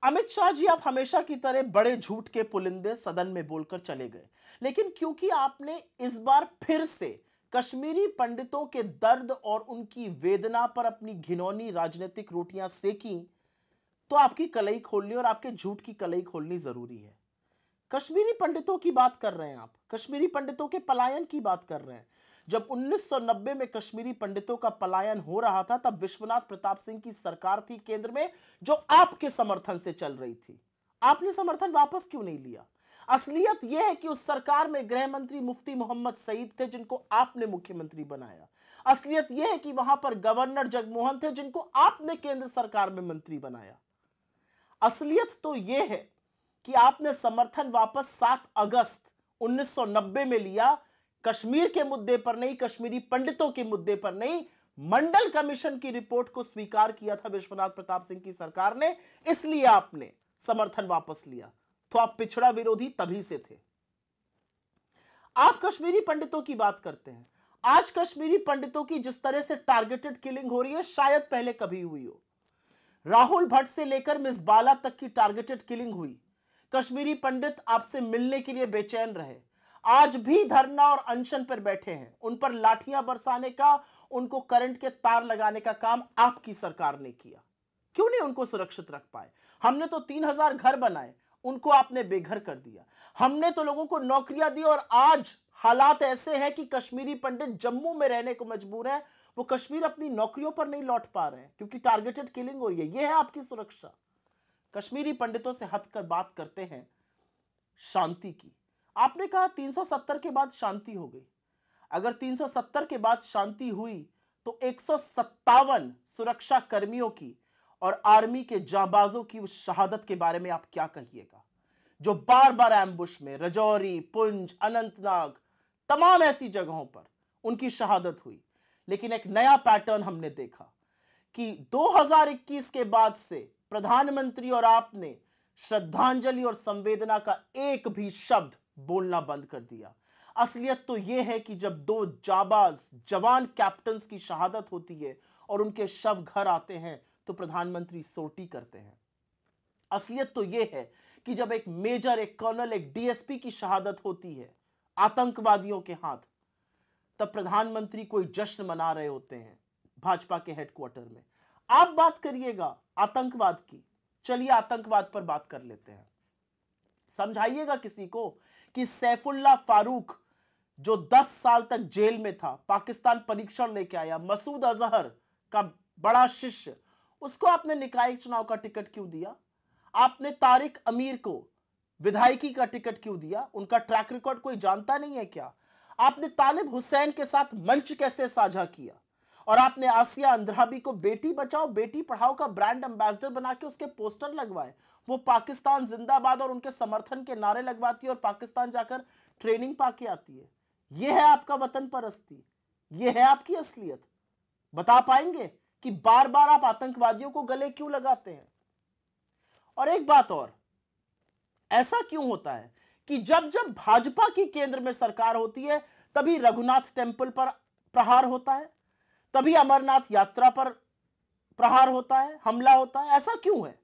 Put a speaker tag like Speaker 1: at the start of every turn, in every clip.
Speaker 1: अमित शाह जी, आप हमेशा की तरह बड़े झूठ के पुलिंदे सदन में बोलकर चले गए, लेकिन क्योंकि आपने इस बार फिर से कश्मीरी पंडितों के दर्द और उनकी वेदना पर अपनी घिनौनी राजनीतिक रोटियां सेकी, तो आपकी कलई खोलनी और आपके झूठ की कलई खोलनी जरूरी है। कश्मीरी पंडितों की बात कर रहे हैं आप, कश्मीरी पंडितों के पलायन की बात कर रहे हैं। जब 1990 में कश्मीरी पंडितों का पलायन हो रहा था, तब विश्वनाथ प्रताप सिंह की सरकार थी केंद्र में, जो आपके समर्थन से चल रही थी। आपने समर्थन वापस क्यों नहीं लिया? असलियत यह है कि उस सरकार में गृह मंत्री मुफ्ती मोहम्मद सईद थे, जिनको आपने मुख्यमंत्री बनाया। असलियत यह है कि वहां पर गवर्नर जगमोहन थे, जिनको आपने केंद्र सरकार में मंत्री बनाया। असलियत तो यह है कि आपने समर्थन वापस 7 अगस्त 1990 में लिया, कश्मीर के मुद्दे पर नहीं, कश्मीरी पंडितों के मुद्दे पर नहीं। मंडल कमीशन की रिपोर्ट को स्वीकार किया था विश्वनाथ प्रताप सिंह की सरकार ने, इसलिए आपने समर्थन वापस लिया। तो आप पिछड़ा विरोधी तभी से थे। आप कश्मीरी पंडितों की बात करते हैं। आज कश्मीरी पंडितों की जिस तरह से टारगेटेड किलिंग हो रही है, शायद पहले कभी हुई हो। राहुल भट्ट से लेकर मिस बाला तक की टारगेटेड किलिंग हुई। कश्मीरी पंडित आपसे मिलने के लिए बेचैन रहे, आज भी धरना और अनशन पर बैठे हैं। उन पर लाठियां बरसाने का, उनको करंट के तार लगाने का काम आपकी सरकार ने किया। क्यों नहीं उनको सुरक्षित रख पाए? हमने तो 3000 घर बनाए, उनको आपने बेघर कर दिया। हमने तो लोगों को नौकरियां दी, और आज हालात ऐसे हैं कि कश्मीरी पंडित जम्मू में रहने को मजबूर हैं। वो कश्मीर अपनी नौकरियों पर नहीं लौट पा रहे हैं क्योंकि टारगेटेड किलिंग हो रही है। यह है आपकी सुरक्षा। कश्मीरी पंडितों से हटकर बात करते हैं शांति की। आपने कहा 370 के बाद शांति हो गई। अगर 370 के बाद शांति हुई तो 157 सुरक्षा कर्मियों की और आर्मी के जांबाजों की उस शहादत के बारे में आप क्या कहिएगा, जो बार बार एम्बुश में रजौरी, पुंछ, अनंतनाग, तमाम ऐसी जगहों पर उनकी शहादत हुई। लेकिन एक नया पैटर्न हमने देखा कि 2021 के बाद से प्रधानमंत्री और आपने श्रद्धांजलि और संवेदना का एक भी शब्द बोलना बंद कर दिया। असलियत तो यह है कि जब 2 जाबाज जवान कैप्टन्स की शहादत होती है और उनके शव घर आते हैं, तो प्रधानमंत्री सोटी करते हैं। असलियत तो यह है कि जब एक मेजर, एक कर्नल, एक डीएसपी की शहादत होती है आतंकवादियों के हाथ, तब प्रधानमंत्री कोई जश्न मना रहे होते हैं भाजपा के हेडक्वार्टर में। आप बात करिएगा आतंकवाद की, चलिए आतंकवाद पर बात कर लेते हैं। समझाइएगा किसी को कि सैफुल्लाह फारूक जो 10 साल तक जेल में था, पाकिस्तान परीक्षण लेके आया, मसूद अजहर का बड़ा शिष्य, उसको आपने निकाय चुनाव का टिकट क्यों दिया? आपने तारिक अमीर को विधायकी का टिकट क्यों दिया? उनका ट्रैक रिकॉर्ड कोई जानता नहीं है क्या? आपने तालिब हुसैन के साथ मंच कैसे साझा किया? और आपने आसिया अंद्राबी को बेटी बचाओ बेटी पढ़ाओ का ब्रांड एम्बेसडर बना के उसके पोस्टर लगवाए। वो पाकिस्तान जिंदाबाद और उनके समर्थन के नारे लगवाती है और पाकिस्तान जाकर ट्रेनिंग पाके आती है। यह है आपका वतन परस्ती, यह है आपकी असलियत। बता पाएंगे कि बार बार आप आतंकवादियों को गले क्यों लगाते हैं? और एक बात और, ऐसा क्यों होता है कि जब जब भाजपा की केंद्र में सरकार होती है, तभी रघुनाथ टेम्पल पर प्रहार होता है, तभी अमरनाथ यात्रा पर प्रहार होता है, हमला होता है? ऐसा क्यों है?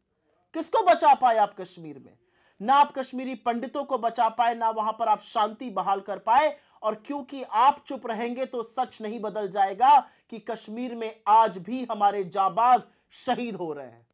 Speaker 1: किसको बचा पाए आप कश्मीर में? ना आप कश्मीरी पंडितों को बचा पाए, ना वहां पर आप शांति बहाल कर पाए। और क्योंकि आप चुप रहेंगे तो सच नहीं बदल जाएगा कि कश्मीर में आज भी हमारे जाबाज शहीद हो रहे हैं।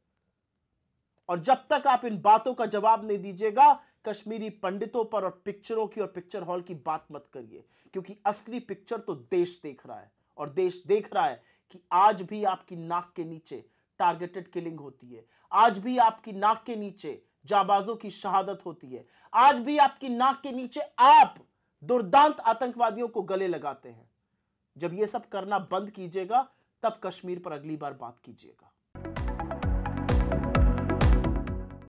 Speaker 1: और जब तक आप इन बातों का जवाब नहीं दीजिएगा, कश्मीरी पंडितों पर और पिक्चरों की और पिक्चर हॉल की बात मत करिए, क्योंकि असली पिक्चर तो देश देख रहा है। और देश देख रहा है कि आज भी आपकी नाक के नीचे टारगेटेड किलिंग होती है, आज भी आपकी नाक के नीचे जाबाजों की शहादत होती है, आज भी आपकी नाक के नीचे आप दुर्दांत आतंकवादियों को गले लगाते हैं। जब यह सब करना बंद कीजिएगा, तब कश्मीर पर अगली बार बात कीजिएगा।